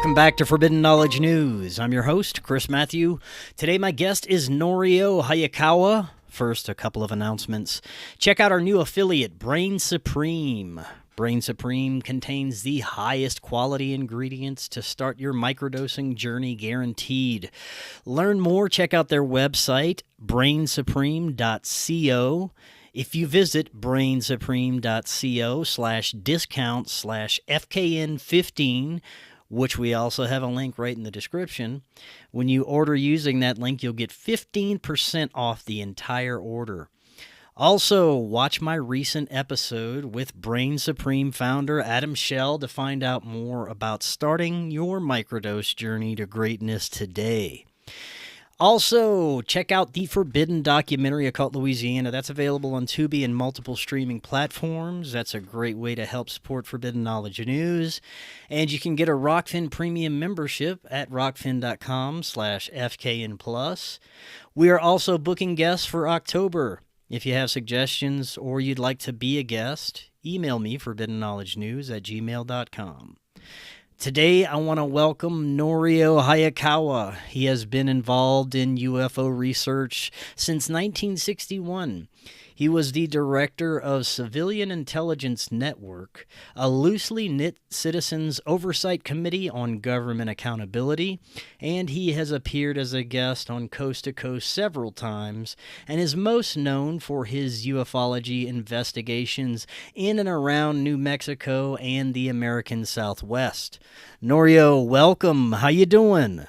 Welcome back to Forbidden Knowledge News. I'm your host, Chris Matthew. Today my guest is Norio Hayakawa. First, a couple of announcements. Check out our new affiliate, Brainsupreme. Brainsupreme contains the highest quality ingredients to start your microdosing journey guaranteed. Learn more, check out their website, brainsupreme.co. If you visit brainsupreme.co/discount/FKN15, which we also have a link right in the description, when you order using that link, you'll get 15% off the entire order. Also, watch my recent episode with Brainsupreme founder Adam Shell to find out more about starting your microdose journey to greatness today. Also, check out the Forbidden documentary, Occult Louisiana. That's available on Tubi and multiple streaming platforms. That's a great way to help support Forbidden Knowledge News. And you can get a Rokfin premium membership at rokfin.com/FKN+. We are also booking guests for October. If you have suggestions or you'd like to be a guest, email me, forbiddenknowledgenews@gmail.com. Today, I want to welcome Norio Hayakawa. He has been involved in UFO research since 1961. He was the director of Civilian Intelligence Network, a loosely knit citizens oversight committee on government accountability, and he has appeared as a guest on Coast to Coast several times and is most known for his ufology investigations in and around New Mexico and the American Southwest. Norio, welcome. How you doing?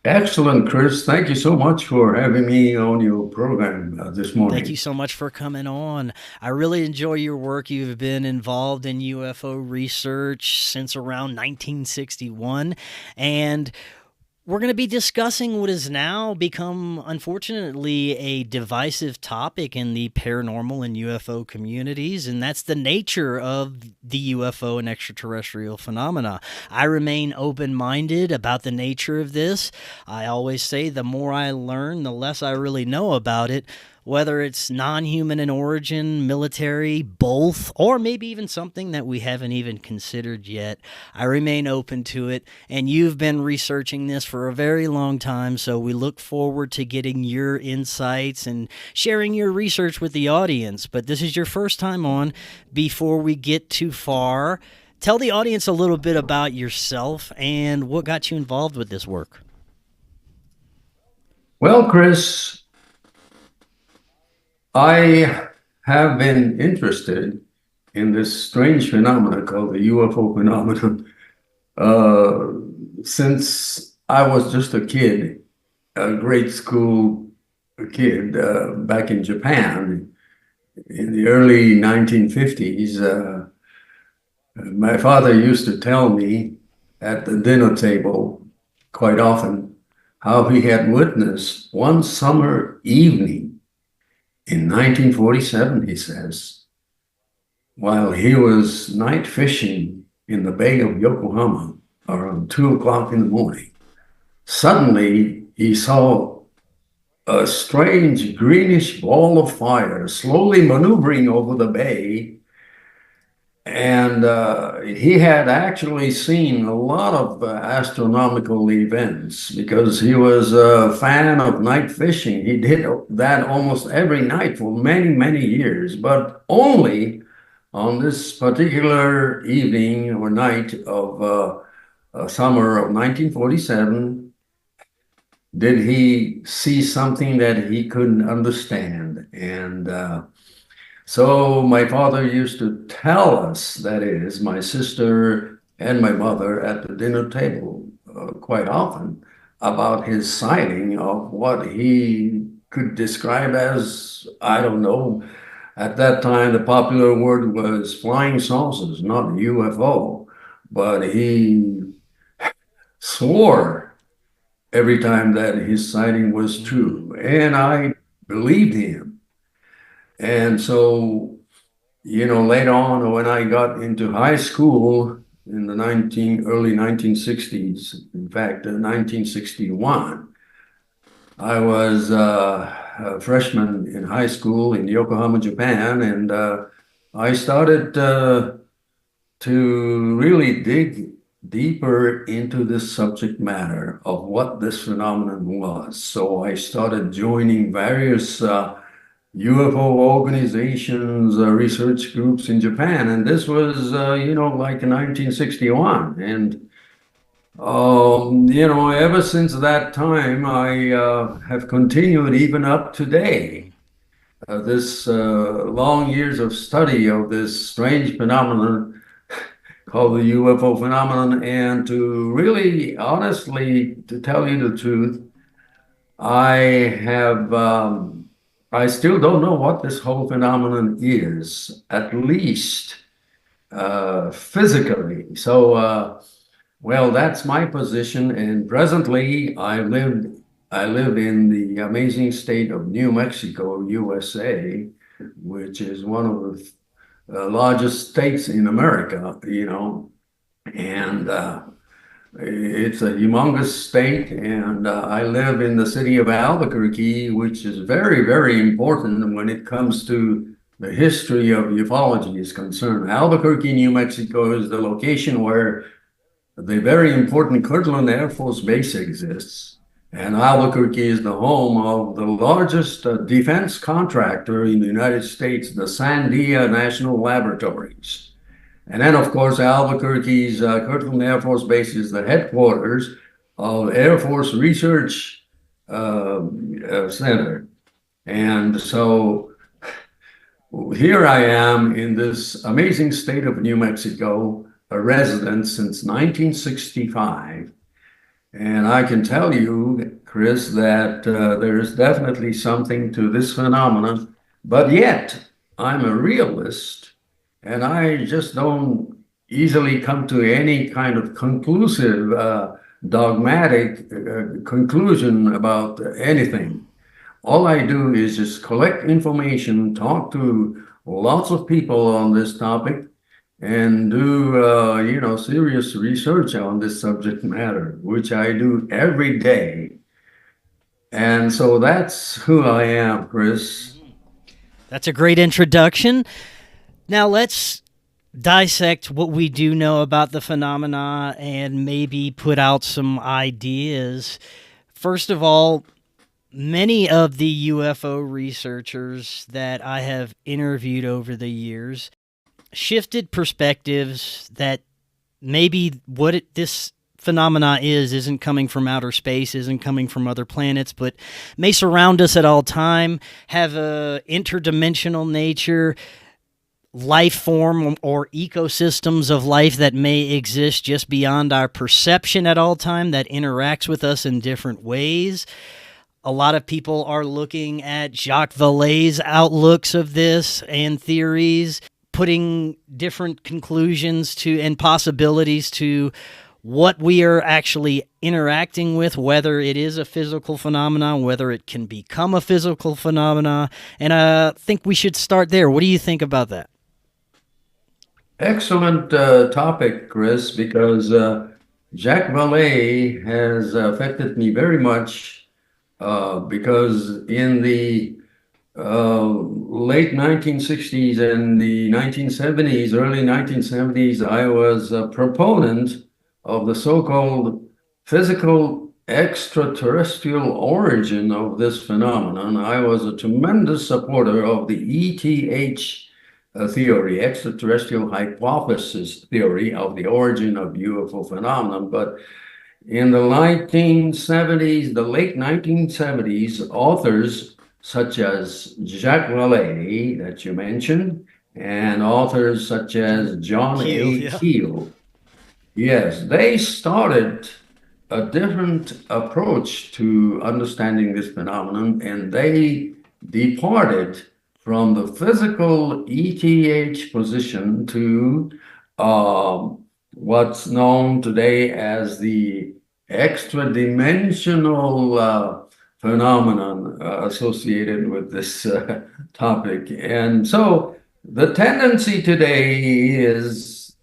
Excellent, Chris. Thank you so much for having me on your program this morning. Thank you so much for coming on. I really enjoy your work. You've been involved in UFO research since around 1961, and we're going to be discussing what has now become, unfortunately, a divisive topic in the paranormal and UFO communities, and that's the nature of the UFO and extraterrestrial phenomena. I remain open-minded about the nature of this. I always say the more I learn, the less I really know about it, whether it's non-human in origin, military, both, or maybe even something that we haven't even considered yet. I remain open to it, and you've been researching this for a very long time, so we look forward to getting your insights and sharing your research with the audience. But this is your first time on. Before we get too far, tell the audience a little bit about yourself and what got you involved with this work. Well, Chris, I have been interested in this strange phenomenon called the UFO phenomenon since I was just a kid, a grade school kid back in Japan in the early 1950s. My father used to tell me at the dinner table quite often how he had witnessed one summer evening in 1947, he says, while he was night fishing in the Bay of Yokohama around 2 o'clock in the morning, suddenly he saw a strange greenish ball of fire slowly maneuvering over the bay. And he had actually seen a lot of astronomical events because he was a fan of night fishing. He did that almost every night for many, many years, but only on this particular evening or night of summer of 1947 did he see something that he couldn't understand. And so my father used to tell us, that is, my sister and my mother at the dinner table quite often, about his sighting of what he could describe as, I don't know, at that time the popular word was flying saucers, not UFO, but he swore every time that his sighting was true, and I believed him. And so, later on, when I got into high school in the early 1960s, in fact, 1961, I was a freshman in high school in Yokohama, Japan, and I started to really dig deeper into the subject matter of what this phenomenon was. So I started joining various UFO organizations, research groups in Japan, and this was, like in 1961. And ever since that time, I have continued even up today. This long years of study of this strange phenomenon called the UFO phenomenon, and to really honestly, to tell you the truth, I have, I still don't know what this whole phenomenon is, at least physically. So, well, that's my position. And presently, I live in the amazing state of New Mexico, USA, which is one of the largest states in America, and it's a humongous state. And I live in the city of Albuquerque, which is very, very important when it comes to the history of ufology is concerned. Albuquerque, New Mexico is the location where the very important Kirtland Air Force Base exists. And Albuquerque is the home of the largest defense contractor in the United States, the Sandia National Laboratories. And then, of course, Albuquerque's Kirtland Air Force Base is the headquarters of Air Force Research Center. And so here I am in this amazing state of New Mexico, a resident since 1965. And I can tell you, Chris, that there is definitely something to this phenomenon, but yet I'm a realist and I just don't easily come to any kind of conclusive, dogmatic conclusion about anything. All I do is just collect information, talk to lots of people on this topic, and do serious research on this subject matter, which I do every day. And so that's who I am, Chris. That's a great introduction. Now let's dissect what we do know about the phenomena and maybe put out some ideas. First of all, many of the UFO researchers that I have interviewed over the years shifted perspectives that maybe this phenomena isn't coming from outer space, isn't coming from other planets, but may surround us at all time, have a interdimensional nature, life form or ecosystems of life that may exist just beyond our perception at all time, that interacts with us in different ways. A lot of people are looking at Jacques Vallée's outlooks of this and theories, putting different conclusions to and possibilities to what we are actually interacting with, whether it is a physical phenomenon, whether it can become a physical phenomena. And I think we should start there. What do you think about that? Excellent topic, Chris, because Jacques Vallée has affected me very much because in the late 1960s and the 1970s, early 1970s, I was a proponent of the so-called physical extraterrestrial origin of this phenomenon. I was a tremendous supporter of the ETH theory, extraterrestrial hypothesis theory of the origin of UFO phenomenon. But in the 1970s, the late 1970s, authors such as Jacques Vallée, that you mentioned, and authors such as John A. Keel, yes, they started a different approach to understanding this phenomenon, and they departed from the physical ETH position to what's known today as the extra-dimensional phenomenon associated with this topic. And so the tendency today is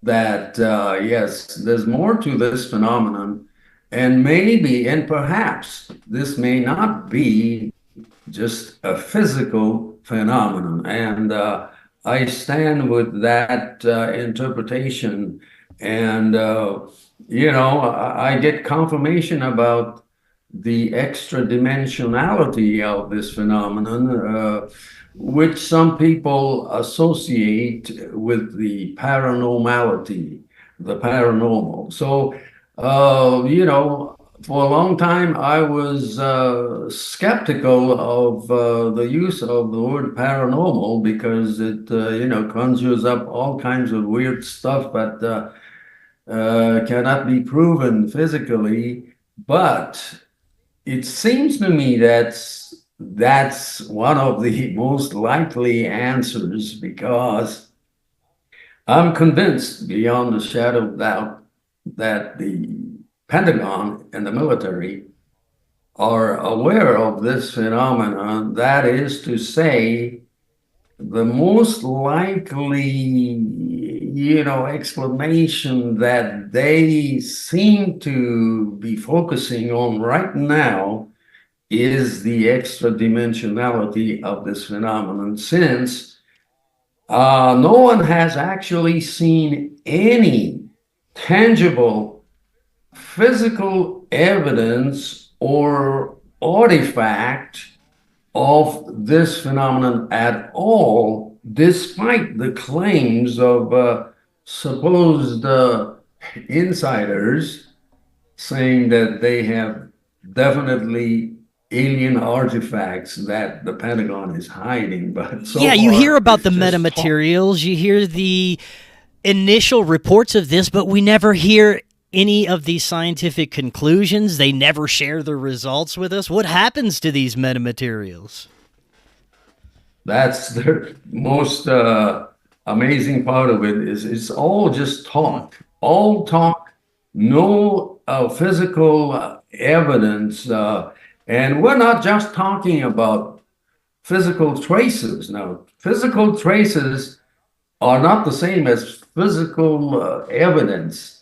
that, yes, there's more to this phenomenon, and maybe, and perhaps, this may not be just a physical phenomenon. And I stand with that interpretation. And, I get confirmation about the extra dimensionality of this phenomenon, which some people associate with the paranormality, the paranormal. So, for a long time, I was skeptical of the use of the word paranormal because it, conjures up all kinds of weird stuff that cannot be proven physically. But it seems to me that's one of the most likely answers, because I'm convinced beyond a shadow of doubt that the Pentagon and the military are aware of this phenomenon. That is to say, the most likely, explanation that they seem to be focusing on right now is the extra dimensionality of this phenomenon, since no one has actually seen any tangible physical evidence or artifact of this phenomenon at all, despite the claims of supposed insiders saying that they have definitely alien artifacts that the Pentagon is hiding. But so Yeah, you hear far, about it's the just talk. metamaterials, you hear the initial reports of this, but we never hear any of these scientific conclusions. They never share the results with us. What happens to these metamaterials? That's the most amazing part of it, is it's all just talk, all talk, no physical evidence. And we're not just talking about physical traces. Now, physical traces are not the same as physical evidence.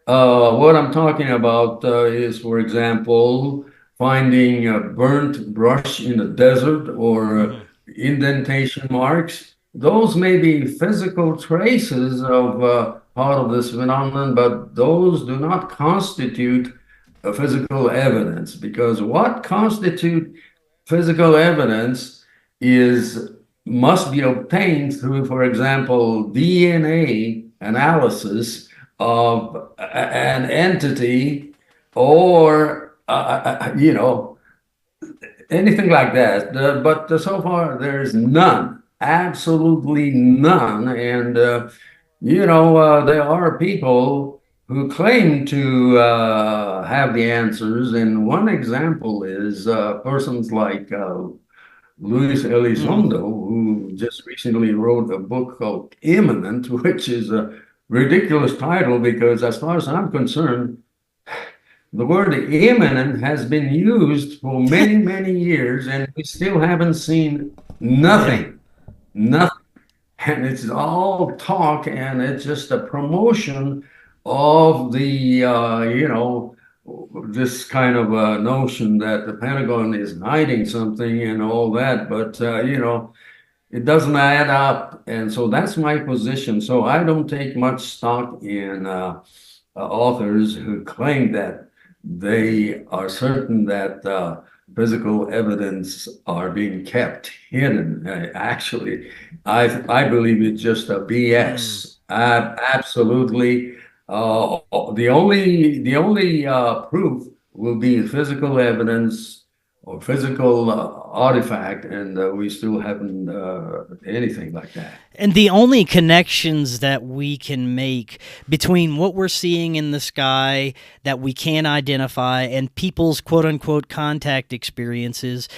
What I'm talking about is, for example, finding a burnt brush in the desert, or indentation marks. Those may be physical traces of part of this phenomenon, but those do not constitute a physical evidence, because what constitute physical evidence is must be obtained through, for example, DNA analysis of an entity, or anything like that. But so far, there's none, absolutely none. And there are people who claim to have the answers. And one example is persons like Luis Elizondo, who just recently wrote a book called Imminent, which is a ridiculous title because, as far as I'm concerned, the word imminent has been used for many, many years, and we still haven't seen Yeah. nothing. Nothing. And it's all talk, and it's just a promotion of the, this kind of notion that the Pentagon is hiding something and all that. But, it doesn't add up. And so that's my position. So I don't take much stock in authors who claim that they are certain that physical evidence are being kept hidden. Actually, I believe it's just a BS. Absolutely. The only proof will be physical evidence or physical artifact, and we still haven't anything like that. And the only connections that we can make between what we're seeing in the sky that we can identify and people's quote unquote contact experiences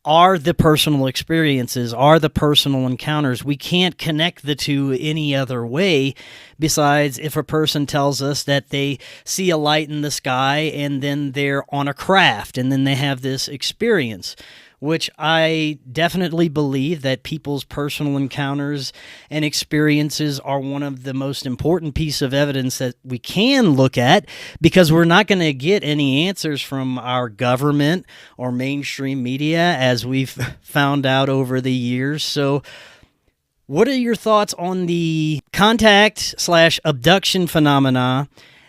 are the personal experiences, are the personal encounters. We can't connect the two any other way besides if a person tells us that they see a light in the sky and then they're on a craft and then they have this experience, which I definitely believe that people's personal encounters and experiences are one of the most important piece of evidence that we can look at, because we're not going to get any answers from our government or mainstream media, as we've found out over the years. So What are your thoughts on the contact slash abduction phenomena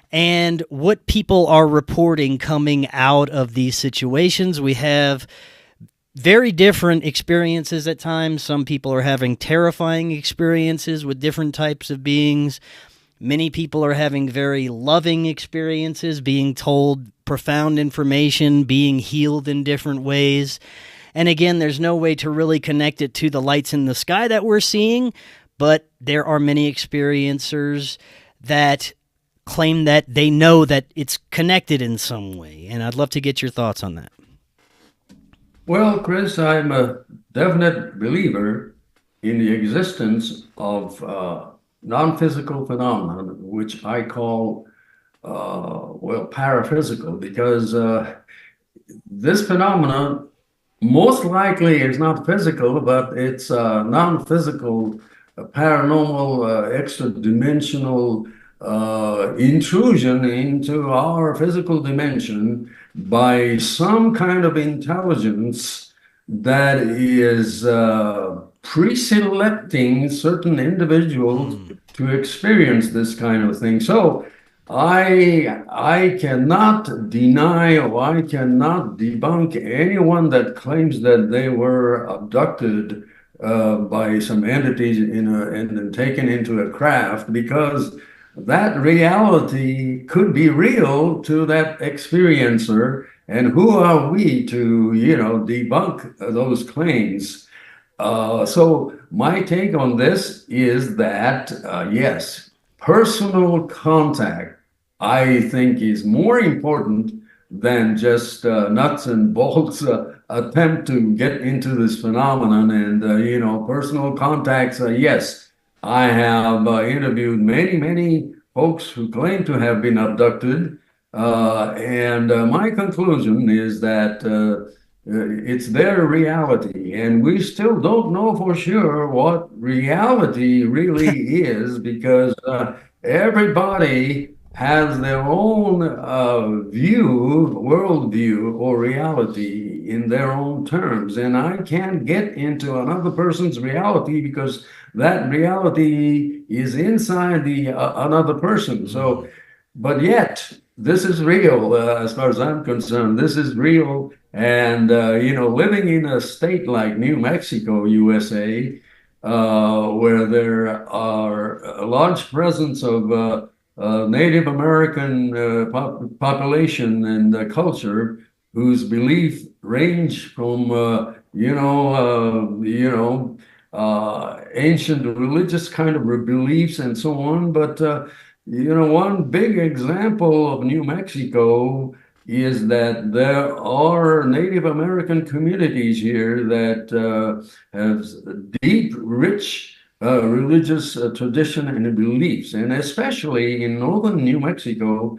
and what people are reporting coming out of these situations? We have very different experiences at times. Some people are having terrifying experiences with different types of beings. Many people are having very loving experiences, being told profound information, being healed in different ways. And again, there's no way to really connect it to the lights in the sky that we're seeing, but there are many experiencers that claim that they know that it's connected in some way. And I'd love to get your thoughts on that. Well, Chris, I'm a definite believer in the existence of non-physical phenomenon, which I call, well, paraphysical, because this phenomenon most likely is not physical, but it's non-physical, paranormal, extra-dimensional intrusion into our physical dimension by some kind of intelligence that is pre-selecting certain individuals to experience this kind of thing. So I cannot deny or I cannot debunk anyone that claims that they were abducted by some entities and taken into a craft, because that reality could be real to that experiencer. And who are we to, debunk those claims? So my take on this is that, yes, personal contact, I think, is more important than just nuts and bolts attempt to get into this phenomenon. And, personal contacts, yes, I have interviewed many folks who claim to have been abducted. And my conclusion is that it's their reality. And we still don't know for sure what reality really is, because everybody has their own worldview, or reality in their own terms. And I can't get into another person's reality because that reality is inside the another person. So, but yet, this is real as far as I'm concerned. This is real. And, living in a state like New Mexico, USA, where there are a large presence of Native American population and culture, whose belief range from ancient religious kind of beliefs and so on. But one big example of New Mexico is that there are Native American communities here that have deep, rich religious tradition and beliefs. And especially in northern New Mexico,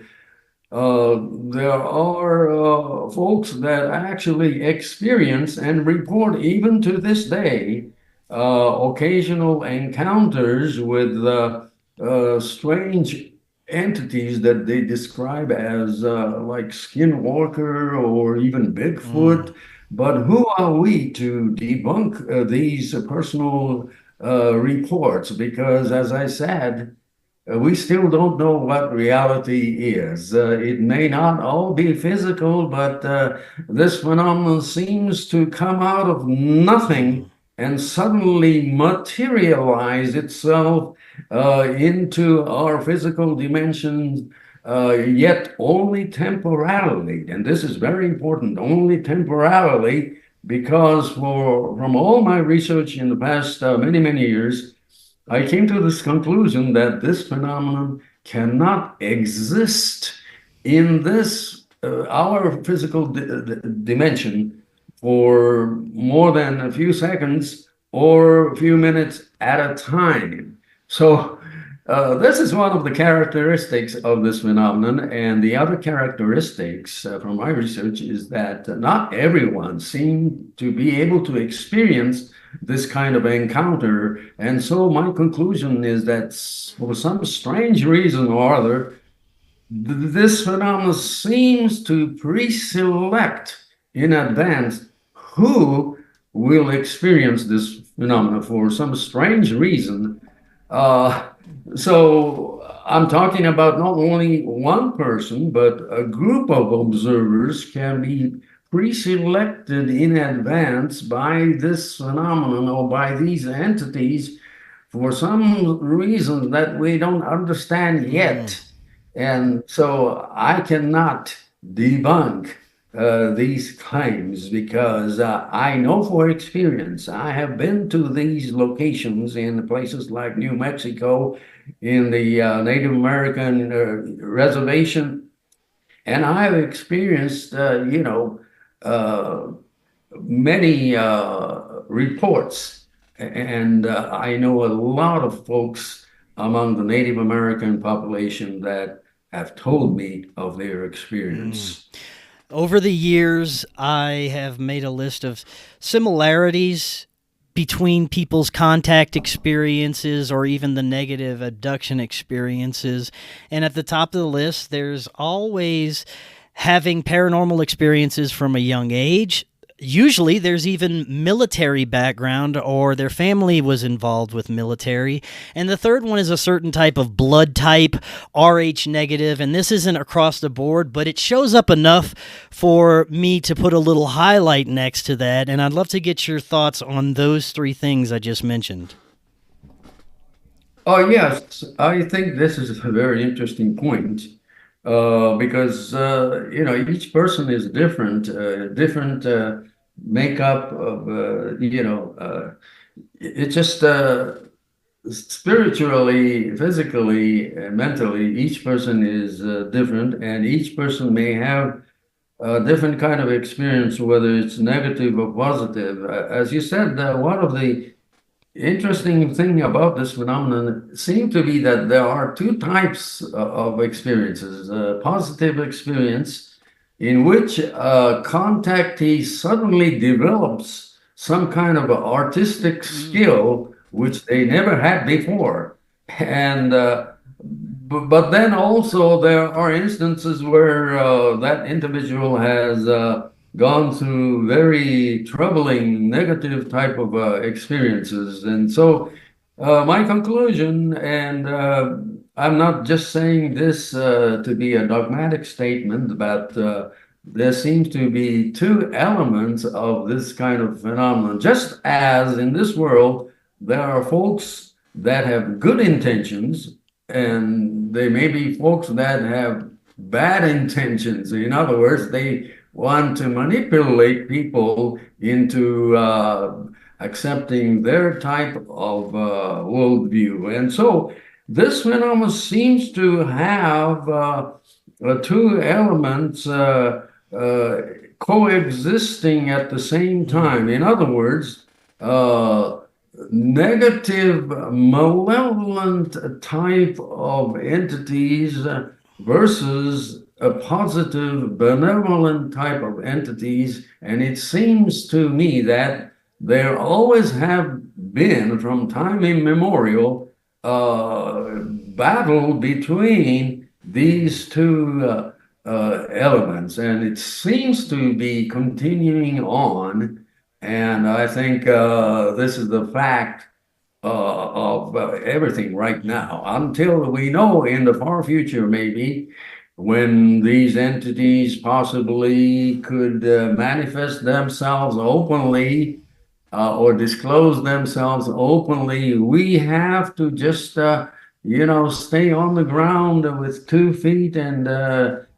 there are folks that actually experience and report, even to this day, occasional encounters with strange entities that they describe as like Skinwalker or even Bigfoot. But who are we to debunk these personal reports? Because, as I said, we still don't know what reality is. It may not all be physical, but this phenomenon seems to come out of nothing and suddenly materialize itself into our physical dimensions, yet only temporarily. And this is very important, only temporarily, because from all my research in the past many years, I came to this conclusion that this phenomenon cannot exist in this our physical dimension for more than a few seconds or a few minutes at a time. So this is one of the characteristics of this phenomenon. And the other characteristics from my research is that not everyone seemed to be able to experience this kind of encounter. And so my conclusion is that for some strange reason or other, this phenomenon seems to pre-select in advance who will experience this phenomena for some strange reason. Uh, so I'm talking about not only one person, but a group of observers can be pre-selected in advance by this phenomenon or by these entities for some reason that we don't understand yet. And so I cannot debunk these claims because I know for experience. I have been to these locations in places like New Mexico, in the Native American reservation, and I've experienced, uh, many reports, and I know a lot of folks among the Native American population that have told me of their experience. Over the years, I have made a list of similarities between people's contact experiences or even the negative abduction experiences. And at the top of the list, there's always having paranormal experiences from a young age. Usually there's even military background or their family was involved with military. And the third one is a certain type of blood type, Rh negative, and this isn't across the board, but it shows up enough for me to put a little highlight next to that, and I'd love to get your thoughts on those three things I just mentioned. Oh, yes, I think this is a very interesting point because each person is different, different makeup of it just spiritually, physically, and mentally, each person is different, and each person may have a different kind of experience, whether it's negative or positive. As you said, one of the interesting thing about this phenomenon seemed to be that there are two types of experiences. A positive experience in which a contactee suddenly develops some kind of artistic skill which they never had before. And but then also there are instances where that individual has gone through very troubling negative type of experiences. And so my conclusion, and I'm not just saying this to be a dogmatic statement, but there seems to be two elements of this kind of phenomenon. Just as in this world, there are folks that have good intentions, and there may be folks that have bad intentions. In other words, they want to manipulate people into accepting their type of worldview. And so this phenomenon seems to have two elements coexisting at the same time. In other words, negative, malevolent type of entities versus a positive, benevolent type of entities. And it seems to me that there always have been, from time immemorial, battle between these two elements. And it seems to be continuing on. And I think this is the fact of everything right now, until we know in the far future, maybe, when these entities possibly could manifest themselves openly or disclose themselves openly. We have to just, stay on the ground with 2 feet and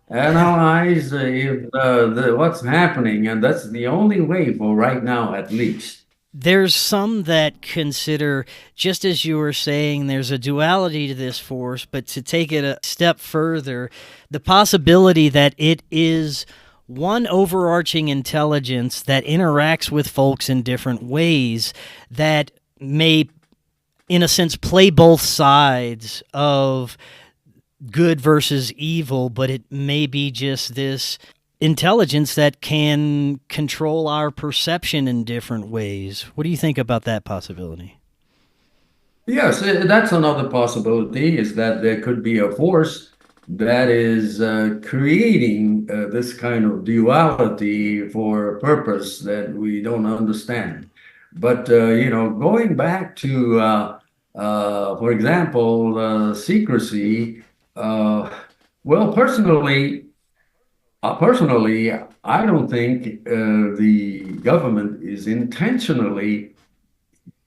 analyze what's happening. And that's the only way for right now, at least. There's some that consider, just as you were saying, there's a duality to this force, but to take it a step further, the possibility that it is one overarching intelligence that interacts with folks in different ways that may, in a sense, play both sides of good versus evil, but it may be just this intelligence that can control our perception in different ways. What do you think about that possibility? Yes, that's another possibility, is that there could be a force that is creating this kind of duality for a purpose that we don't understand. But going back to, for example, secrecy. Well, personally, I don't think the government is intentionally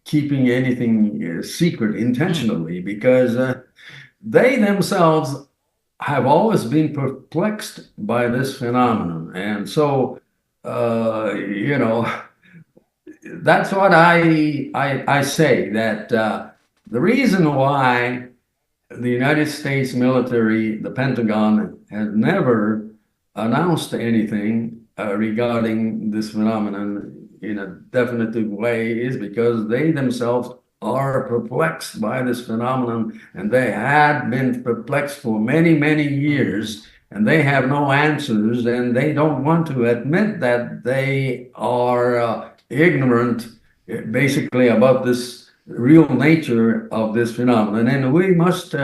keeping anything secret intentionally, because they themselves have always been perplexed by this phenomenon. And so, you know, that's what I say, that the reason why the United States military, the Pentagon, has never announced anything regarding this phenomenon in a definitive way is because they themselves are perplexed by this phenomenon, and they had been perplexed for many, many years, and they have no answers, and they don't want to admit that they are ignorant, basically, about this real nature of this phenomenon. And we must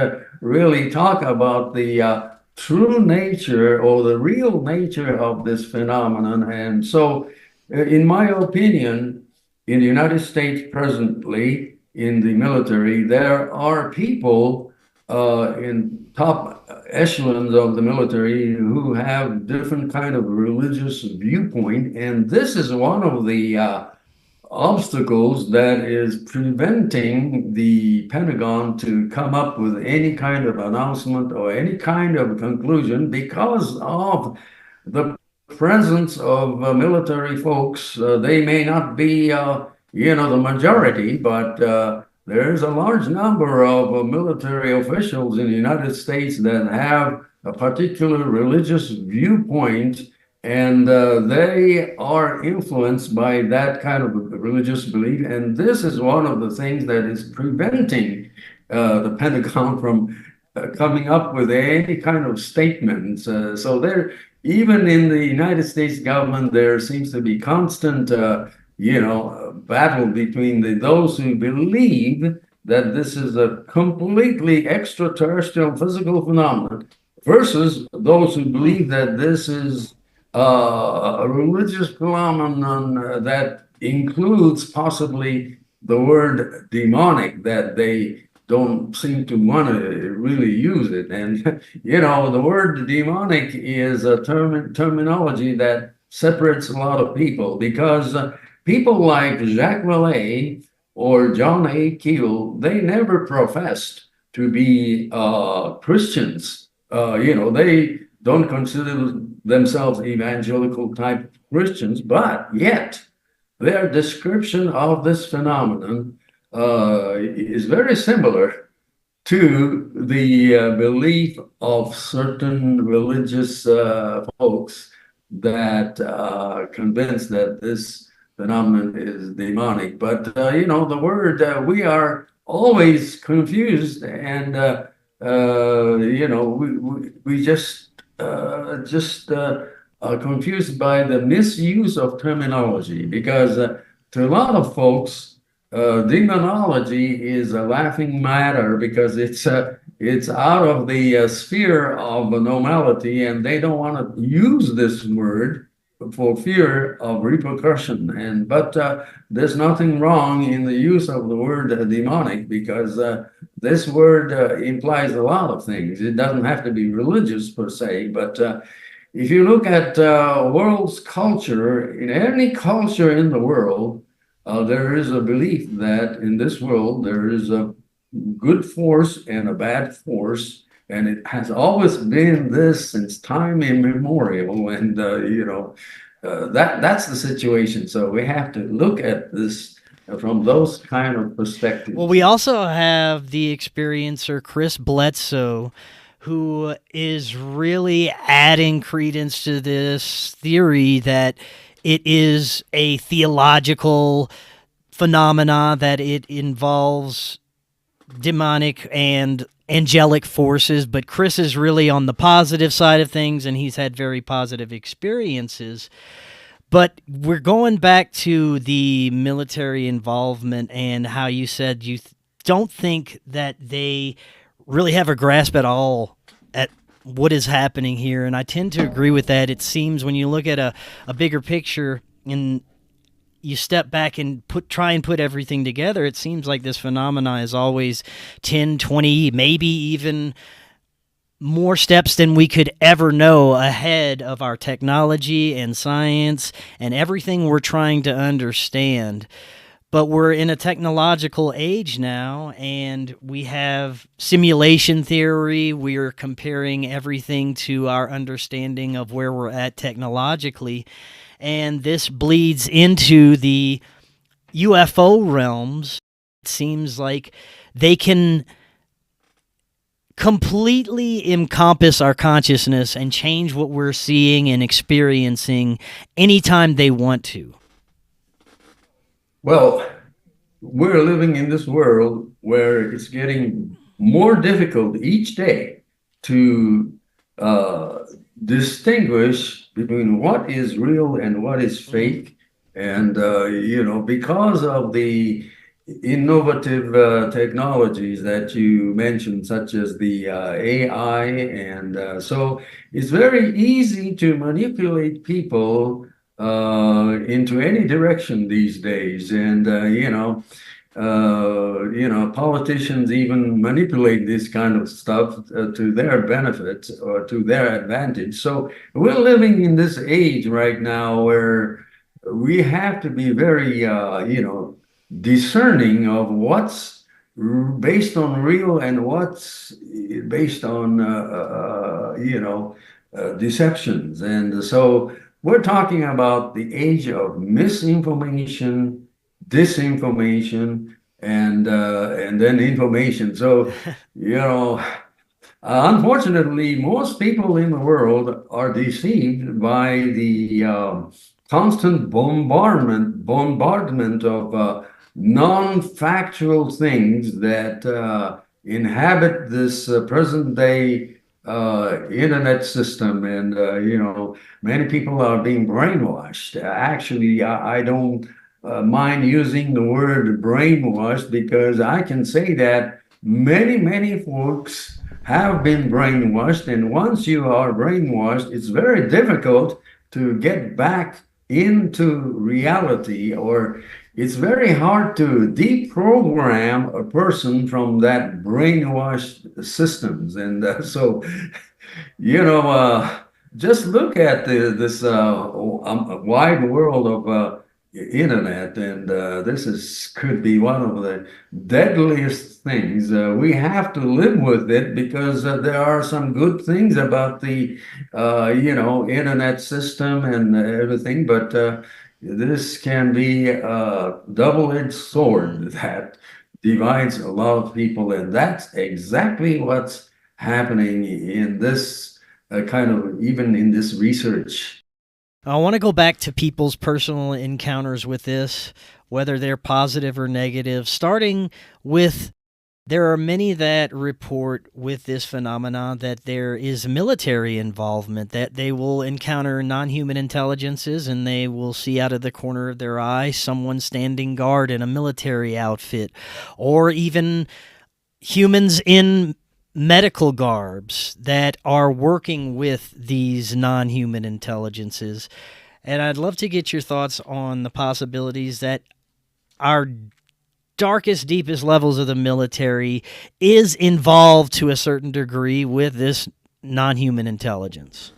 really talk about the true nature or the real nature of this phenomenon. And so, in my opinion, in the United States presently, in the military, there are people in top echelons of the military who have different kind of religious viewpoint, and this is one of the obstacles that is preventing the Pentagon to come up with any kind of announcement or any kind of conclusion, because of the presence of military folks. They may not be, the majority, but there's a large number of military officials in the United States that have a particular religious viewpoint, and they are influenced by that kind of religious belief. And this is one of the things that is preventing the Pentagon from coming up with any kind of statements. So there, even in the United States government, there seems to be constant, battle between those who believe that this is a completely extraterrestrial physical phenomenon versus those who believe that this is a religious phenomenon that includes possibly the word demonic, that they don't seem to want to really use it. And, the word demonic is a terminology that separates a lot of people, because people like Jacques Vallée or John A. Keel, they never professed to be Christians. They don't consider themselves evangelical type Christians, but yet their description of this phenomenon is very similar to the belief of certain religious folks that convinced that this phenomenon is demonic. But the word, we are always confused, and we just confused by the misuse of terminology, because to a lot of folks, demonology is a laughing matter, because it's out of the sphere of normality, and they don't want to use this word for fear of repercussion. But there's nothing wrong in the use of the word demonic, because this word implies a lot of things. It doesn't have to be religious per se, but if you look at world's culture, in any culture in the world, there is a belief that in this world there is a good force and a bad force, and it has always been this since time immemorial. And that's the situation. So we have to look at this from those kind of perspectives. Well, we also have the experiencer Chris Bledsoe, who is really adding credence to this theory that it is a theological phenomena, that it involves demonic and angelic forces. But Chris is really on the positive side of things, and he's had very positive experiences. But we're going back to the military involvement and how you said you don't think that they really have a grasp at all at what is happening here. And I tend to agree with that. It seems when you look at a bigger picture, and you step back and try and put everything together, it seems like this phenomena is always 10, 20, maybe even more steps than we could ever know ahead of our technology and science and everything we're trying to understand. But we're in a technological age now, and we have simulation theory. We're comparing everything to our understanding of where we're at technologically. And this bleeds into the UFO realms. It seems like they can completely encompass our consciousness and change what we're seeing and experiencing anytime they want to. Well, we're living in this world where it's getting more difficult each day to uh, distinguish between what is real and what is fake. And, because of the innovative technologies that you mentioned, such as the AI, and so it's very easy to manipulate people into any direction these days. And, politicians even manipulate this kind of stuff to their benefit or to their advantage. So we're living in this age right now where we have to be very, discerning of what's based on real and what's based on, deceptions. And so we're talking about the age of misinformation, disinformation, and then information. So, unfortunately, most people in the world are deceived by the constant bombardment of non-factual things that inhabit this present day internet system. And many people are being brainwashed. Actually, I don't mind using the word brainwashed, because I can say that many folks have been brainwashed. And once you are brainwashed, it's very difficult to get back into reality, or it's very hard to deprogram a person from that brainwashed systems. And so, just look at this wide world of internet, and could be one of the deadliest things. We have to live with it, because there are some good things about the internet system and everything, but this can be a double-edged sword that divides a lot of people, and that's exactly what's happening in this even in this research. I want to go back to people's personal encounters with this, whether they're positive or negative, starting with there are many that report with this phenomenon that there is military involvement, that they will encounter non-human intelligences and they will see out of the corner of their eye someone standing guard in a military outfit, or even humans in medical garbs that are working with these non-human intelligences. And I'd love to get your thoughts on the possibilities that our darkest, deepest levels of the military is involved to a certain degree with this non-human intelligence.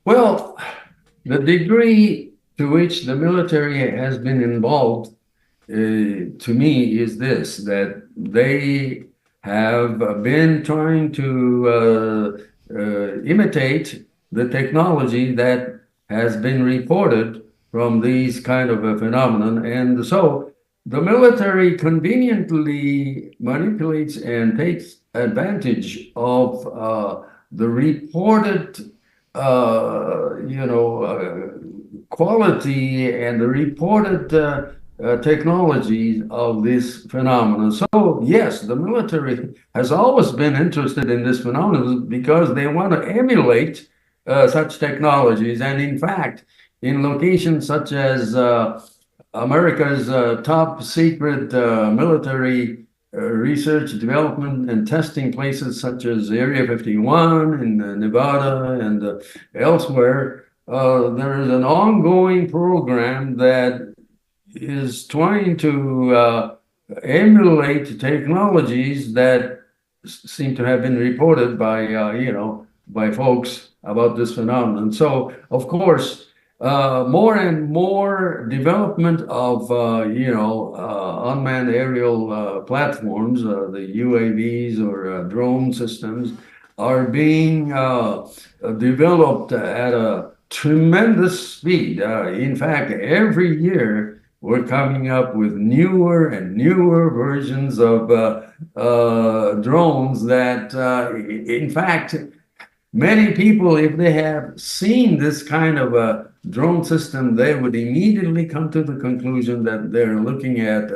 Well, the degree to which the military has been involved, to me, is this: that they have been trying to imitate the technology that has been reported from these kind of a phenomenon. And so the military conveniently manipulates and takes advantage of the reported, quality and the reported technology of this phenomenon. So yes, the military has always been interested in this phenomenon because they want to emulate such technologies. And in fact, in locations such as America's top secret military research, development, and testing places such as Area 51 in Nevada and elsewhere, there is an ongoing program that is trying to emulate technologies that seem to have been reported by by folks about this phenomenon. So, of course, more and more development of unmanned aerial platforms, the UAVs or drone systems, are being developed at a tremendous speed. In fact, every year we're coming up with newer and newer versions of drones that, in fact, many people, if they have seen this kind of a drone system, they would immediately come to the conclusion that they're looking at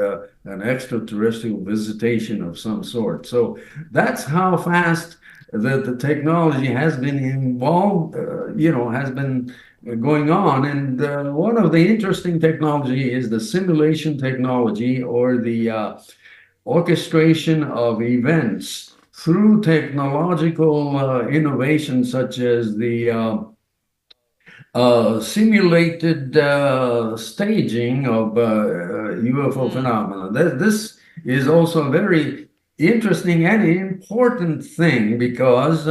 an extraterrestrial visitation of some sort. So that's how fast the technology has been involved, has been going on. And one of the interesting technology is the simulation technology, or the orchestration of events through technological innovations, such as the simulated staging of UFO phenomena. This is also a very interesting and important thing, because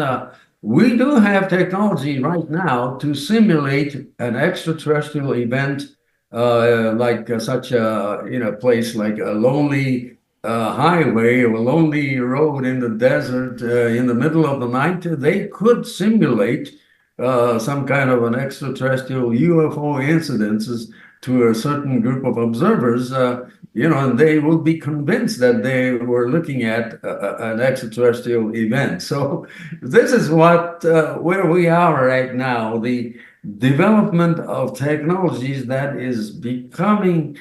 we do have technology right now to simulate an extraterrestrial event, like such a place like a lonely highway or a lonely road in the desert in the middle of the night. They could simulate some kind of an extraterrestrial UFO incidences to a certain group of observers, and they will be convinced that they were looking at an extraterrestrial event. So this is what where we are right now, the development of technologies that is becoming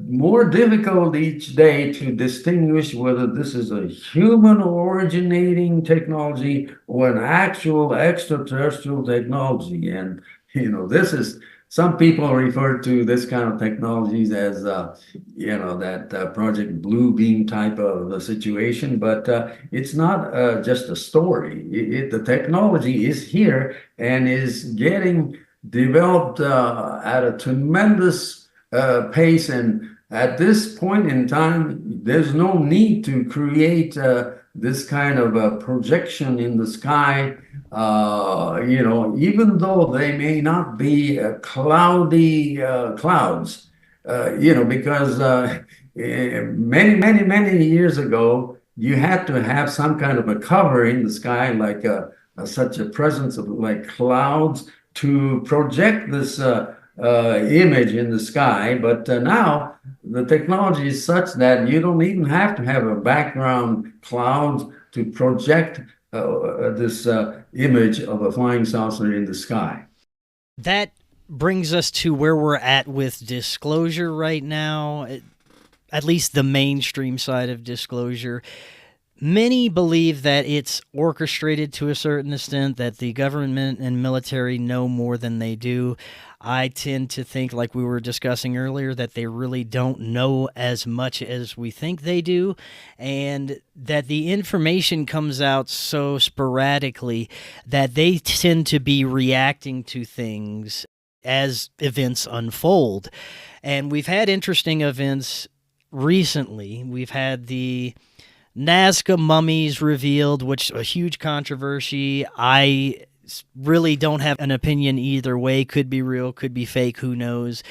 more difficult each day to distinguish whether this is a human originating technology or an actual extraterrestrial technology. And, this is, some people refer to this kind of technologies as, that Project Blue Beam type of a situation, but it's not just a story. The technology is here and is getting developed at a tremendous pace. And at this point in time, there's no need to create this kind of a projection in the sky, even though they may not be cloudy clouds, because many years ago, you had to have some kind of a cover in the sky, like such a presence of like clouds to project this image in the sky. But now the technology is such that you don't even have to have a background cloud to project this image of a flying saucer in the sky. That brings us to where we're at with disclosure right now, at least the mainstream side of disclosure. Many believe that it's orchestrated to a certain extent, that the government and military know more than they do. I tend to think, like we were discussing earlier, that they really don't know as much as we think they do, and that the information comes out so sporadically that they tend to be reacting to things as events unfold. And we've had interesting events recently. We've had the Nazca mummies revealed, which a huge controversy. I really don't have an opinion either way. Could be real, could be fake, who knows.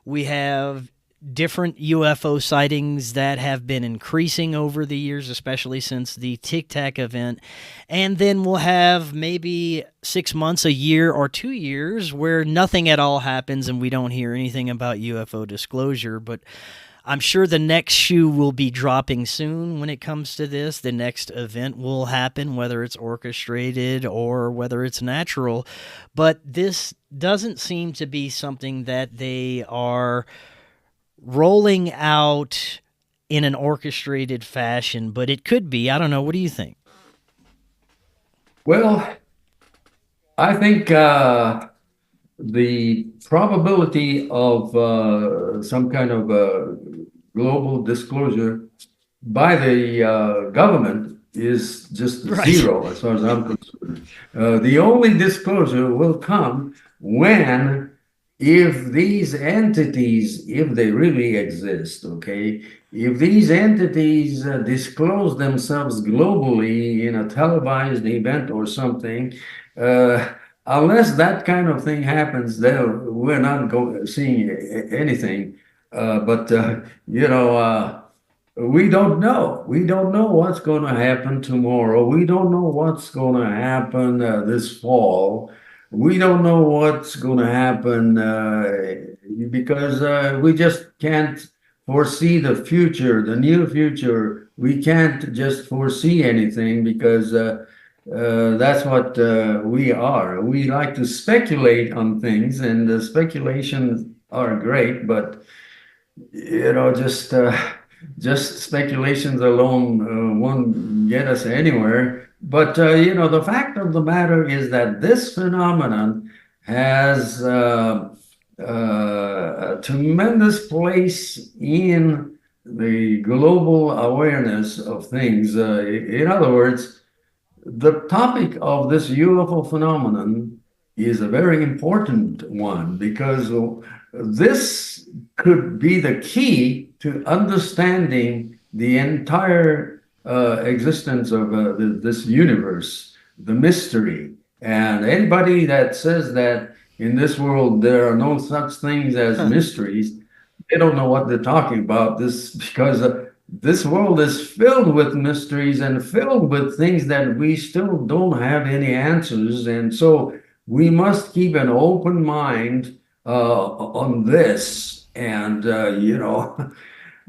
We have different UFO sightings that have been increasing over the years, especially since the Tic Tac event. And then we'll have maybe 6 months, a year, or 2 years where nothing at all happens and we don't hear anything about UFO disclosure. But I'm sure the next shoe will be dropping soon when it comes to this. The next event will happen, whether it's orchestrated or whether it's natural. But this doesn't seem to be something that they are rolling out in an orchestrated fashion, but it could be. I don't know. What do you think? Well, I think the probability of some kind of global disclosure by the government is just Right. zero, as far as I'm concerned. The only disclosure will come when, if these entities, if they really exist, okay, if these entities disclose themselves globally in a televised event or something, unless that kind of thing happens, we're not seeing anything. But you know, we don't know. We don't know what's going to happen tomorrow. We don't know what's going to happen this fall. We don't know what's going to happen because we just can't foresee the future, the near future. We can't just foresee anything because that's what we are. We like to speculate on things, and the speculations are great, but you know, just speculations alone won't get us anywhere. But you know, the fact of the matter is that this phenomenon has a tremendous place in the global awareness of things. In other words, the topic of this UFO phenomenon is a very important one because this could be the key to understanding the entire existence of this universe, the mystery. And anybody that says that in this world there are no such things as mysteries, they don't know what they're talking about. This because this world is filled with mysteries and filled with things that we still don't have any answers. And so we must keep an open mind on this. And, you know,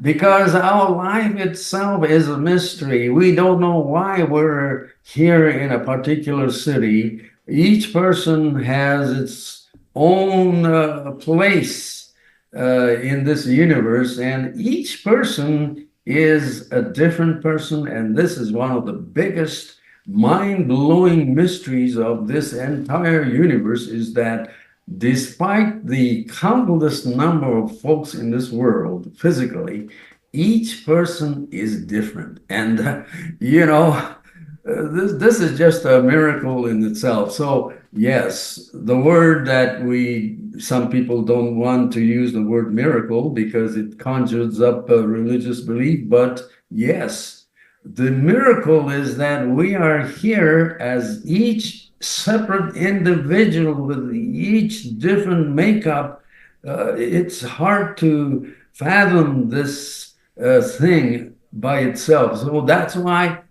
because our life itself is a mystery. We don't know why we're here in a particular city. Each person has its own place in this universe, and each person is a different person. And this is one of the biggest mind-blowing mysteries of this entire universe, is that despite the countless number of folks in this world physically, each person is different. And, you know, this is just a miracle in itself. So, yes, the word that some people don't want to use the word miracle because it conjures up a religious belief. But yes, the miracle is that we are here as each separate individual with each different makeup. It's hard to fathom this thing by itself. So that's why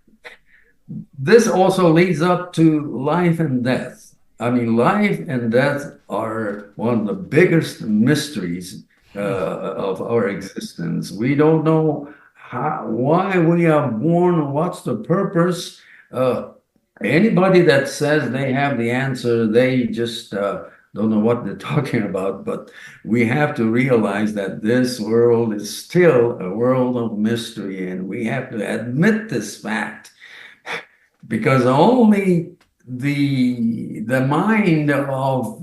this also leads up to life and death. I mean, life and death are one of the biggest mysteries of our existence. We don't know why we are born, what's the purpose. Anybody that says they have the answer, they just don't know what they're talking about. But we have to realize that this world is still a world of mystery, and we have to admit this fact, because only the mind of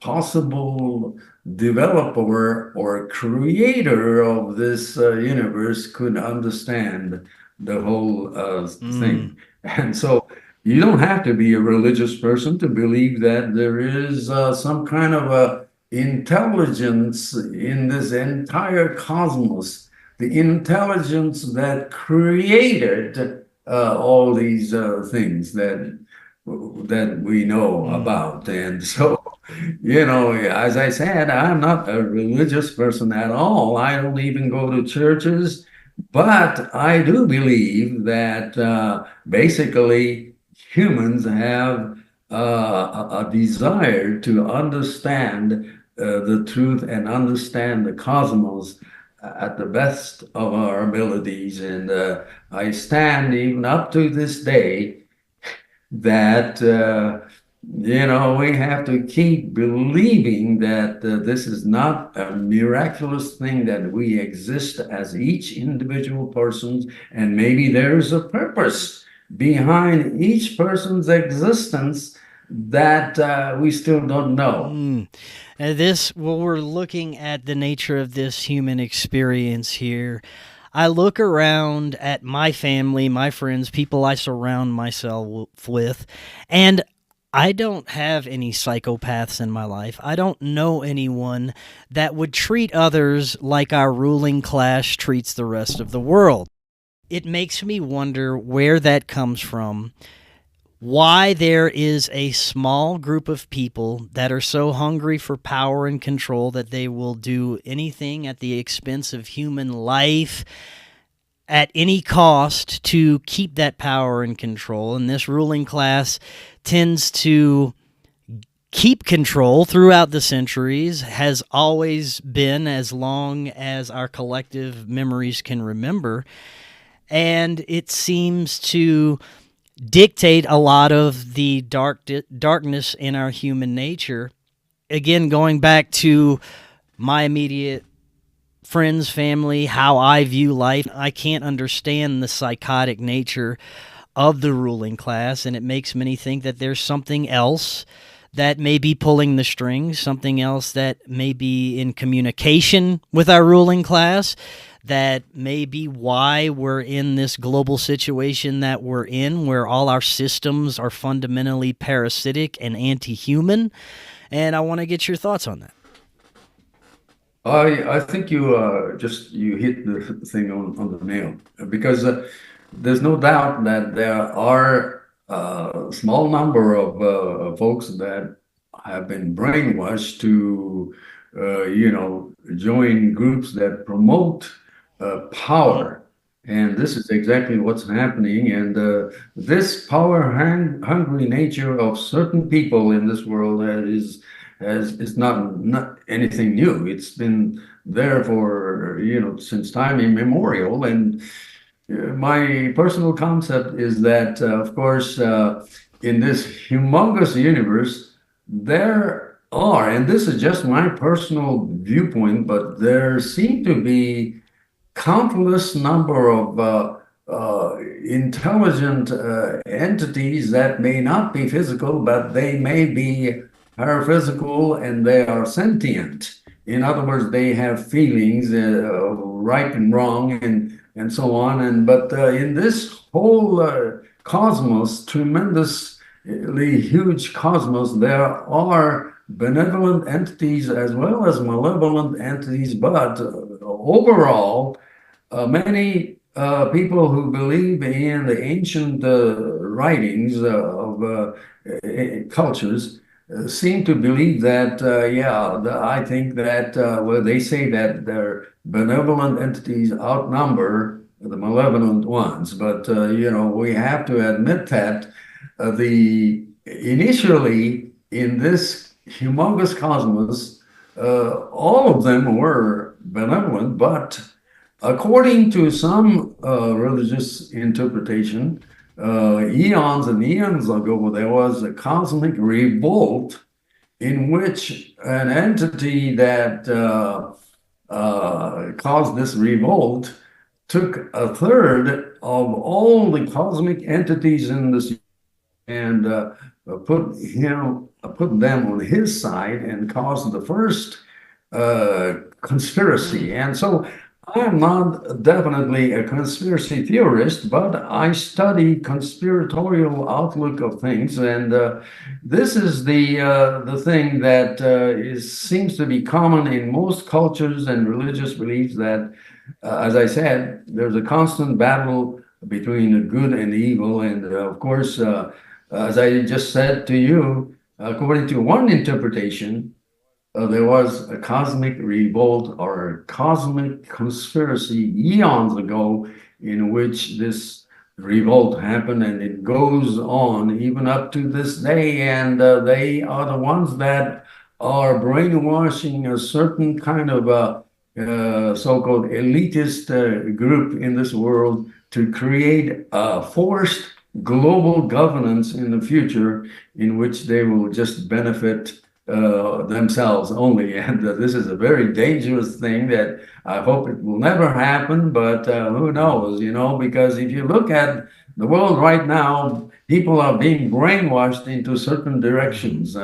possible developer or creator of this universe could understand the whole thing. And so you don't have to be a religious person to believe that there is some kind of a intelligence in this entire cosmos, the intelligence that created all these things that we know about. And so, you know, as I said, I'm not a religious person at all. I don't even go to churches, but I do believe that basically humans have a desire to understand the truth and understand the cosmos at the best of our abilities. And I stand even up to this day that, you know, we have to keep believing that this is not a miraculous thing, that we exist as each individual person, and maybe there's a purpose behind each person's existence that we still don't know. Well, we're looking at the nature of this human experience here. I look around at my family, my friends, people I surround myself with, and I don't have any psychopaths in my life. I don't know anyone that would treat others like our ruling class treats the rest of the world. It makes me wonder where that comes from, why there is a small group of people that are so hungry for power and control that they will do anything at the expense of human life at any cost to keep that power and control. And this ruling class tends to keep control throughout the centuries, has always been as long as our collective memories can remember. And it seems to dictate a lot of the darkness in our human nature. Again, going back to my immediate friends, family, how I view life, I can't understand the psychotic nature of the ruling class, and it makes many think that there's something else that may be pulling the strings, something else that may be in communication with our ruling class, that may be why we're in this global situation that we're in, where all our systems are fundamentally parasitic and anti-human. And I want to get your thoughts on that. I think you hit the thing on the nail, because there's no doubt that there are a small number of folks that have been brainwashed to join groups that promote power. And this is exactly what's happening. And this power-hungry nature of certain people in this world is not anything new. It's been there for, since time immemorial. And my personal concept is that, of course, in this humongous universe, there are, and this is just my personal viewpoint, but there seem to be countless number of intelligent entities that may not be physical, but they may be paraphysical, and they are sentient. In other words, they have feelings, right and wrong, and so on. And but in this whole cosmos, tremendously huge cosmos, there are benevolent entities as well as malevolent entities. But overall, many people who believe in the ancient writings of cultures seem to believe that, I think that, well, they say that their benevolent entities outnumber the malevolent ones. But, we have to admit that initially in this humongous cosmos, all of them were benevolent, but according to some religious interpretation, eons and eons ago, there was a cosmic revolt in which an entity that caused this revolt took a third of all the cosmic entities in this and put them on his side and caused the first conspiracy. And so I'm not definitely a conspiracy theorist, but I study conspiratorial outlook of things, and this is the thing that seems to be common in most cultures and religious beliefs. That, as I said, there's a constant battle between the good and the evil, and of course, as I just said to you, according to one interpretation, there was a cosmic revolt or a cosmic conspiracy eons ago in which this revolt happened, and it goes on even up to this day. And they are the ones that are brainwashing a certain kind of so-called elitist group in this world to create a forced global governance in the future in which they will just benefit themselves only. And this is a very dangerous thing that I hope it will never happen, but who knows, because if you look at the world right now, people are being brainwashed into certain directions.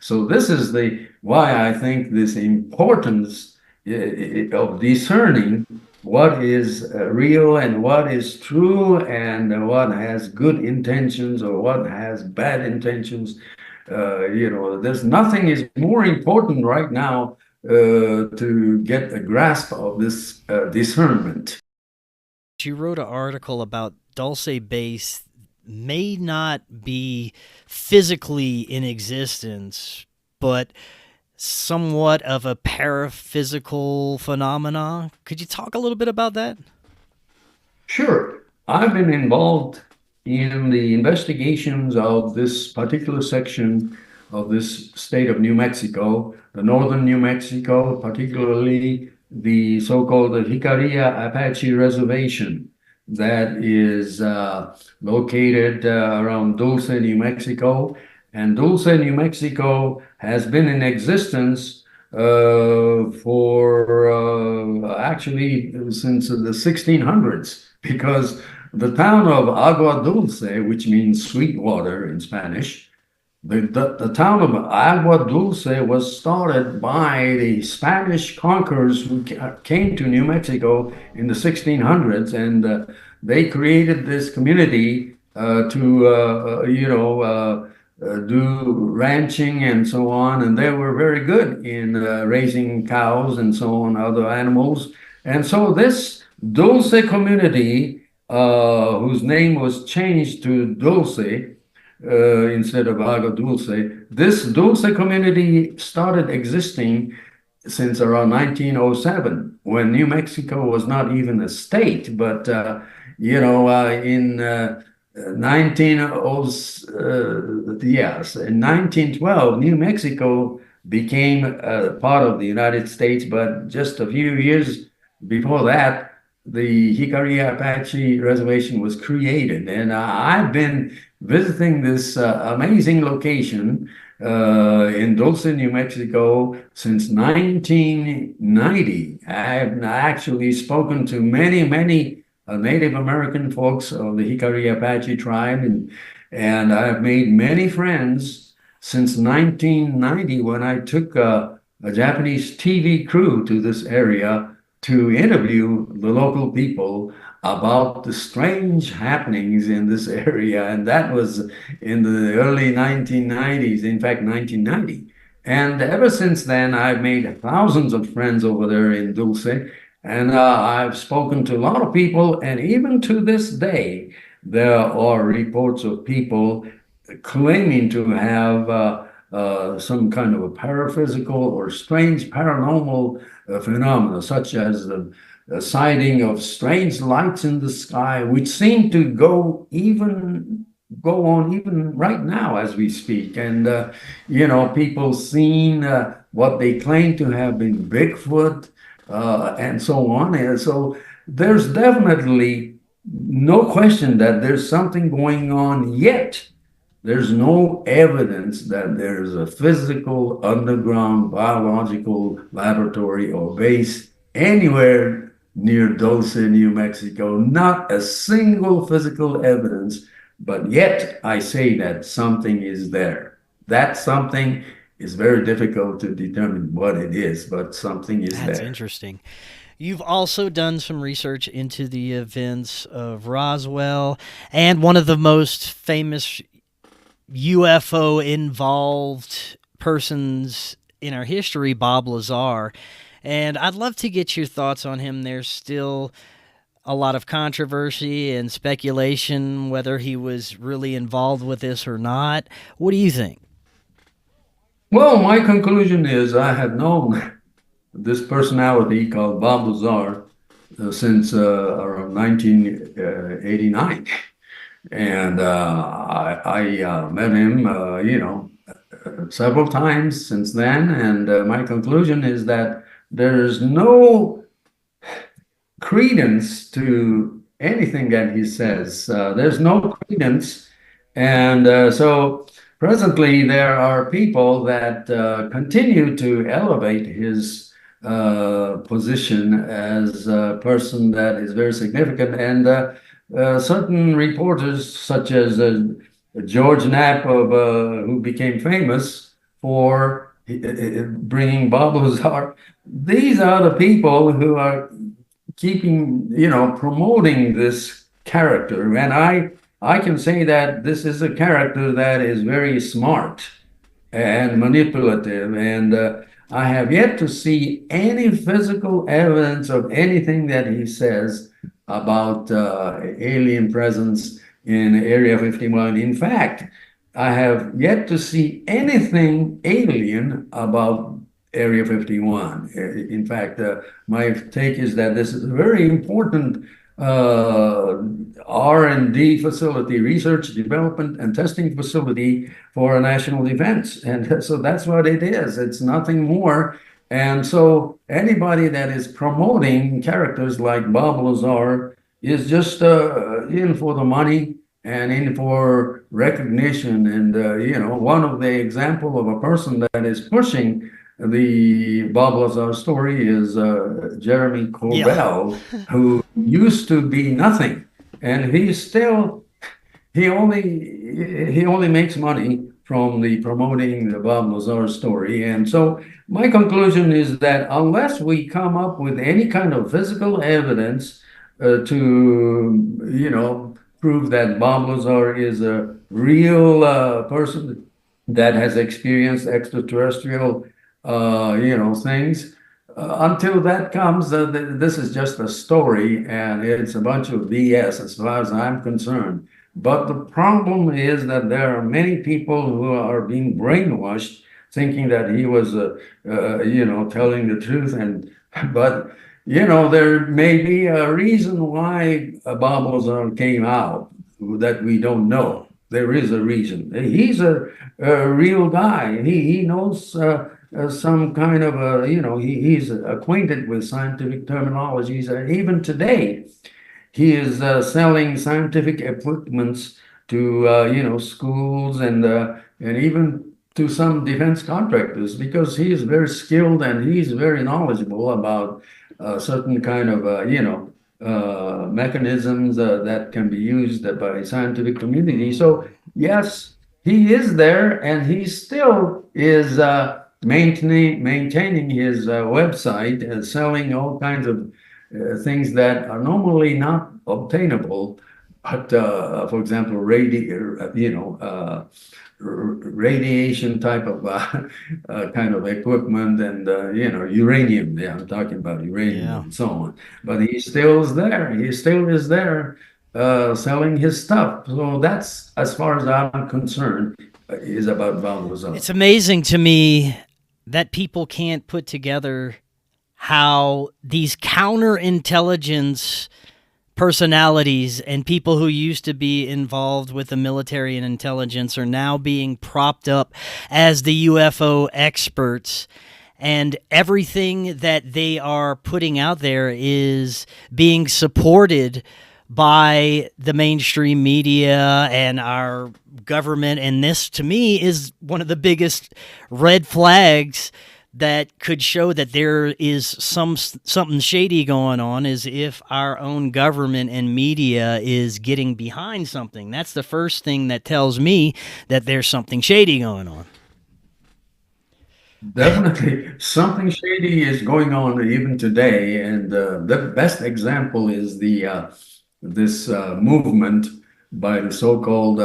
So this is why I think this importance of discerning what is real and what is true and what has good intentions or what has bad intentions. There's nothing is more important right now to get a grasp of this discernment. You wrote an article about Dulce base may not be physically in existence, but somewhat of a paraphysical phenomena. Could you talk a little bit about that? Sure. I've been involved in the investigations of this particular section of this state of New Mexico, the northern New Mexico, particularly the so-called Jicarilla Apache Reservation that is located around Dulce, New Mexico. And Dulce, New Mexico has been in existence for actually since the 1600s, because the town of Agua Dulce, which means sweet water in Spanish, the town of Agua Dulce was started by the Spanish conquerors who came to New Mexico in the 1600s, and they created this community to do ranching and so on, and they were very good in raising cows and so on, other animals. And so this Dulce community, whose name was changed to Dulce instead of Agua Dulce, this Dulce community started existing since around 1907, when New Mexico was not even a state, but in 1912, New Mexico became part of the United States, but just a few years before that, the Jicarilla Apache Reservation was created. And I've been visiting this amazing location in Dulce, New Mexico since 1990. I've actually spoken to many Native American folks of the Jicarilla Apache tribe, and I've made many friends since 1990 when I took a Japanese TV crew to this area to interview the local people about the strange happenings in this area. And that was in the early 1990s, in fact, 1990. And ever since then, I've made thousands of friends over there in Dulce. And I've spoken to a lot of people. And even to this day, there are reports of people claiming to have some kind of a paraphysical or strange paranormal phenomena, such as the sighting of strange lights in the sky, which seem to go on even right now as we speak. And people seeing what they claim to have been Bigfoot and so on. And so there's definitely no question that there's something going on, yet there's no evidence that there's a physical underground biological laboratory or base anywhere near Dulce, New Mexico. Not a single physical evidence, but yet I say that something is there. That something is very difficult to determine what it is, but something is That's there. interesting. You've also done some research into the events of Roswell, and one of the most famous UFO involved persons in our history, Bob Lazar. And I'd love to get your thoughts on him. There's still a lot of controversy and speculation whether he was really involved with this or not. What do you think? Well, my conclusion is I have known this personality called Bob Lazar since around 1989. And I met him, several times since then. And my conclusion is that there's no credence to anything that he says. There's no credence. And so presently, there are people that continue to elevate his position as a person that is very significant. And certain reporters, such as George Knapp, who became famous for bringing Bob Lazar, these are the people who are keeping, promoting this character. And I can say that this is a character that is very smart. and manipulative. And I have yet to see any physical evidence of anything that he says about alien presence in Area 51. In fact, I have yet to see anything alien about Area 51. In fact, my take is that this is a very important R&D facility, research, development, and testing facility for a national defense. And so that's what it is. It's nothing more. And so anybody that is promoting characters like Bob Lazar is just in for the money and in for recognition. And, one of the example of a person that is pushing the Bob Lazar story is Jeremy Corbell, who used to be nothing, and he only makes money from the promoting the Bob Lazar story. And so my conclusion is that unless we come up with any kind of physical evidence to prove that Bob Lazar is a real person that has experienced extraterrestrial things. Until that comes, this is just a story, and it's a bunch of BS as far as I'm concerned. But the problem is that there are many people who are being brainwashed, thinking that he was, telling the truth. But there may be a reason why Bob Lazar came out that we don't know. There is a reason. He's a real guy. He knows some kind of he's acquainted with scientific terminologies. Even today, he is selling scientific equipments to schools and even to some defense contractors, because he is very skilled and he's very knowledgeable about certain kind of mechanisms that can be used by scientific community. So yes, he is there, and he still is maintaining his website and selling all kinds of things that are normally not obtainable. But for example, radiation type of kind of equipment, and uranium. Yeah, I'm talking about uranium and so on. But he still is there. He still is there selling his stuff. So that's, as far as I'm concerned, is about Bob Lazar. It's amazing to me that people can't put together how these counterintelligence personalities and people who used to be involved with the military and intelligence are now being propped up as the UFO experts, and everything that they are putting out there is being supported by the mainstream media and our government. And this, to me, is one of the biggest red flags that could show that there is something shady going on, is if our own government and media is getting behind something. That's the first thing that tells me that there's something shady going on. Definitely something shady is going on even today. And the best example is this movement by the so-called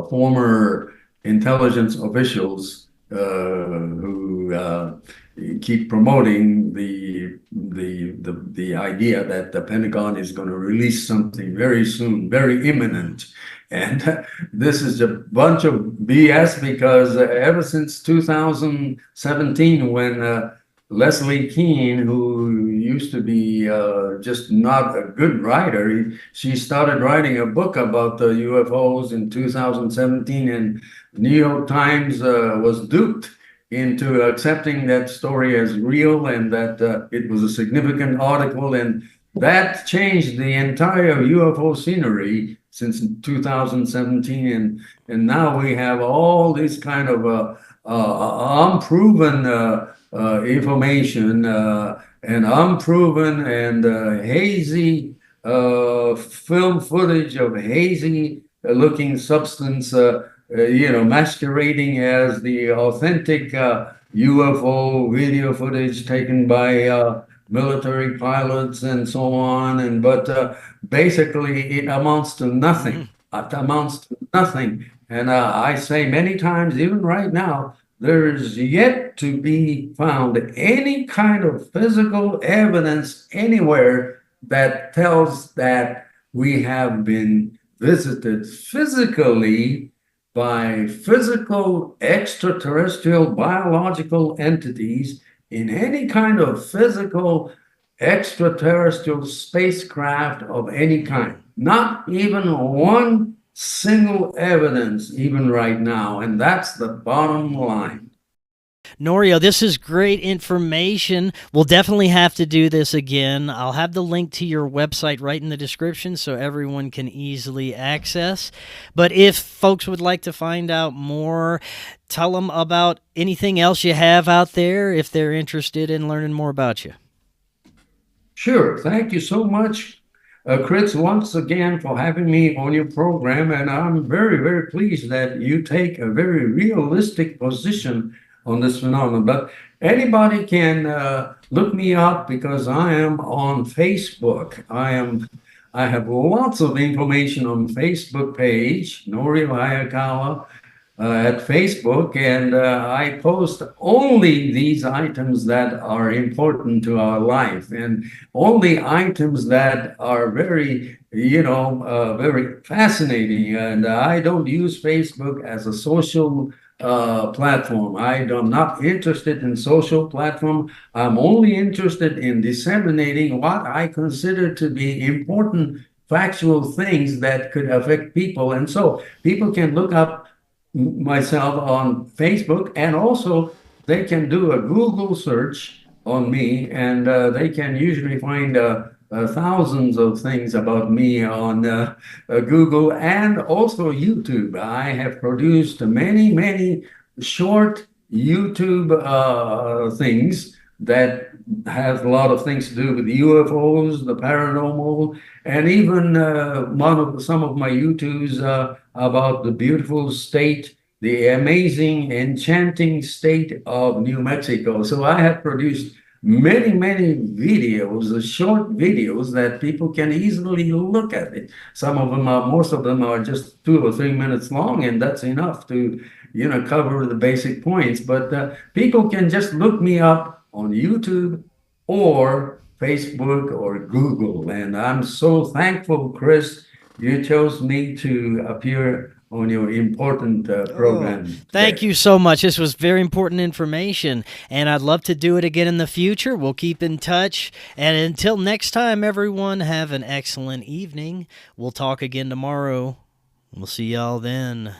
former intelligence officials who keep promoting the idea that the Pentagon is going to release something very soon, very imminent. And this is a bunch of BS, because ever since 2017, when Leslie Kean, who used to be just not a good writer, she started writing a book about the UFOs in 2017, and the New York Times was duped into accepting that story as real, and that it was a significant article, and that changed the entire UFO scenery since 2017. And now we have all this kind of unproven information and unproven and hazy film footage of hazy looking substance, masquerading as the authentic UFO video footage taken by military pilots and so on. But basically it amounts to nothing. It amounts to nothing. And I say many times, even right now, there is yet to be found any kind of physical evidence anywhere that tells that we have been visited physically by physical extraterrestrial biological entities in any kind of physical extraterrestrial spacecraft of any kind. Not even one single evidence, even right now. And that's the bottom line. Norio, this is great information. We'll definitely have to do this again. I'll have the link to your website right in the description so everyone can easily access. But if folks would like to find out more, tell them about anything else you have out there if they're interested in learning more about you. Sure. Thank you so much, Chris, once again for having me on your program. And I'm very, very pleased that you take a very realistic position on this phenomenon. But anybody can look me up because I am on Facebook. I have lots of information on Facebook page, Norio Hayakawa, at Facebook, and I post only these items that are important to our life, and only items that are very, very fascinating. And I don't use Facebook as a social platform. I'm not interested in social platform. I'm only interested in disseminating what I consider to be important factual things that could affect people. And so people can look up myself on Facebook, and also they can do a Google search on me, and they can usually find thousands of things about me on Google and also YouTube. I have produced many, many short YouTube things that have a lot of things to do with UFOs, the paranormal, and even some of my YouTubes about the beautiful state, the amazing, enchanting state of New Mexico. So I have produced many, many videos, short videos that people can easily look at it. Most of them are just 2 or 3 minutes long, and that's enough to, cover the basic points. But people can just look me up on YouTube or Facebook or Google. And I'm so thankful, Chris, you chose me to appear on your important program Thank today. you so much. This was very important information, and I'd love to do it again in the future. We'll keep in touch. And until next time, everyone, have an excellent evening. We'll talk again tomorrow. We'll see y'all then.